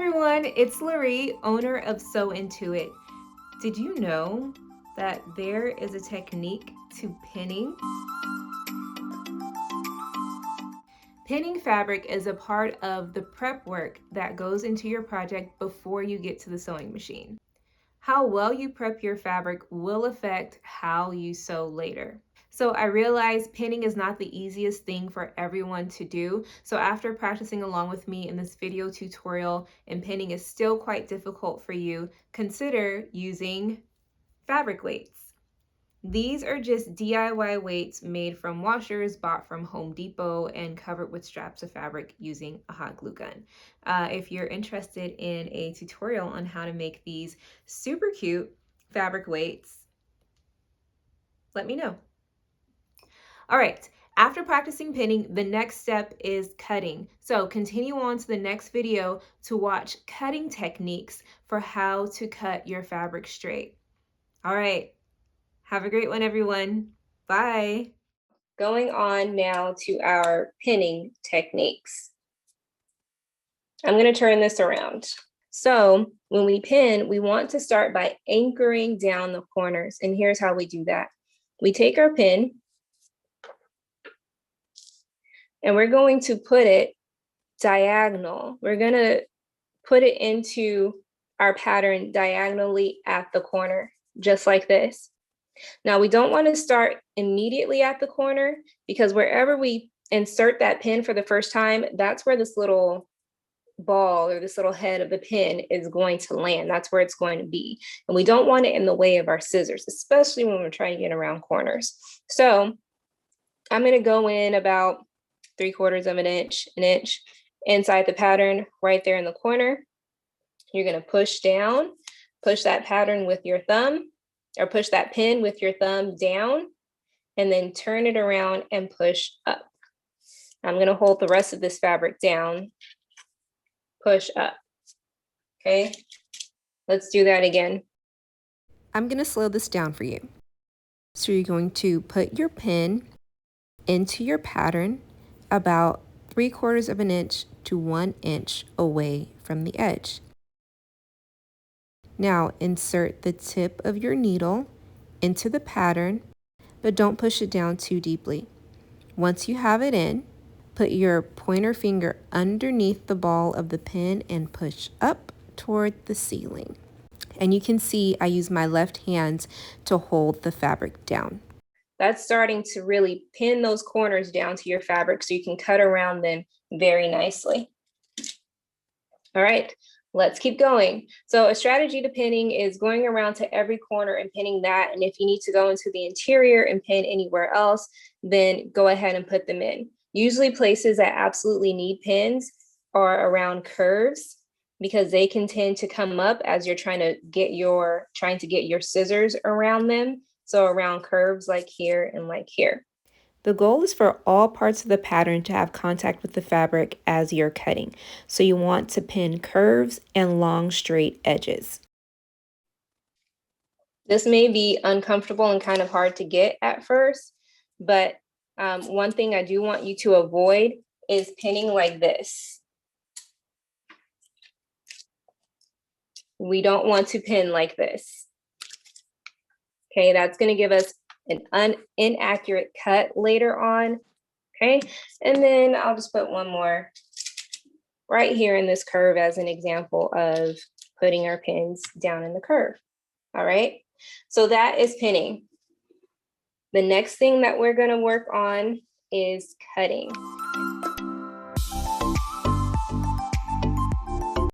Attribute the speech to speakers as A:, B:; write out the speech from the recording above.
A: everyone, it's Larry, owner of Sew Into It. Did you know that there is a technique to pinning? Pinning fabric is a part of the prep work that goes into your project before you get to the sewing machine. How well you prep your fabric will affect how you sew later. So I realize pinning is not the easiest thing for everyone to do. So after practicing along with me in this video tutorial and pinning is still quite difficult for you, consider using fabric weights. These are just DIY weights made from washers bought from Home Depot and covered with straps of fabric using a hot glue gun. If you're interested in a tutorial on how to make these super cute fabric weights, let me know. All right, after practicing pinning, the next step is cutting. So continue on to the next video to watch cutting techniques for how to cut your fabric straight. All right, have a great one, everyone. Bye. Going on now to our pinning techniques. I'm going to turn this around. So when we pin, we want to start by anchoring down the corners. And here's how we do that. We take our pin and we're going to put it diagonal. We're going to put it into our pattern diagonally at the corner, just like this. Now, we don't want to start immediately at the corner because wherever we insert that pin for the first time, that's where this little ball or this little head of the pin is going to land. That's where it's going to be. And we don't want it in the way of our scissors, especially when we're trying to get around corners. So I'm going to go in about 3/4 of an inch inside the pattern right there in the corner. You're going to push down, push that pattern with your thumb, or push that pin with your thumb down, and then turn it around and push up. I'm going to hold the rest of this fabric down, push up. Okay, let's do that again.
B: I'm going to slow this down for you. So you're going to put your pin into your pattern about 3/4 of an inch to 1 inch away from the edge. Now insert the tip of your needle into the pattern, but don't push it down too deeply. Once you have it in, put your pointer finger underneath the ball of the pin and push up toward the ceiling. And you can see I use my left hand to hold the fabric down.
A: That's starting to really pin those corners down to your fabric so you can cut around them very nicely. All right, let's keep going. So a strategy to pinning is going around to every corner and pinning that. And if you need to go into the interior and pin anywhere else, then go ahead and put them in. Usually places that absolutely need pins are around curves because they can tend to come up as you're trying to get your scissors around them. So around curves like here and like here. The goal is for all parts of the pattern to have contact with the fabric as you're cutting. So you want to pin curves and long straight edges. This may be uncomfortable and kind of hard to get at first, but one thing I do want you to avoid is pinning like this. We don't want to pin like this. Okay, that's going to give us an inaccurate cut later on. Okay, and then I'll just put one more right here in this curve as an example of putting our pins down in the curve. All right, so that is pinning. The next thing that we're going to work on is cutting.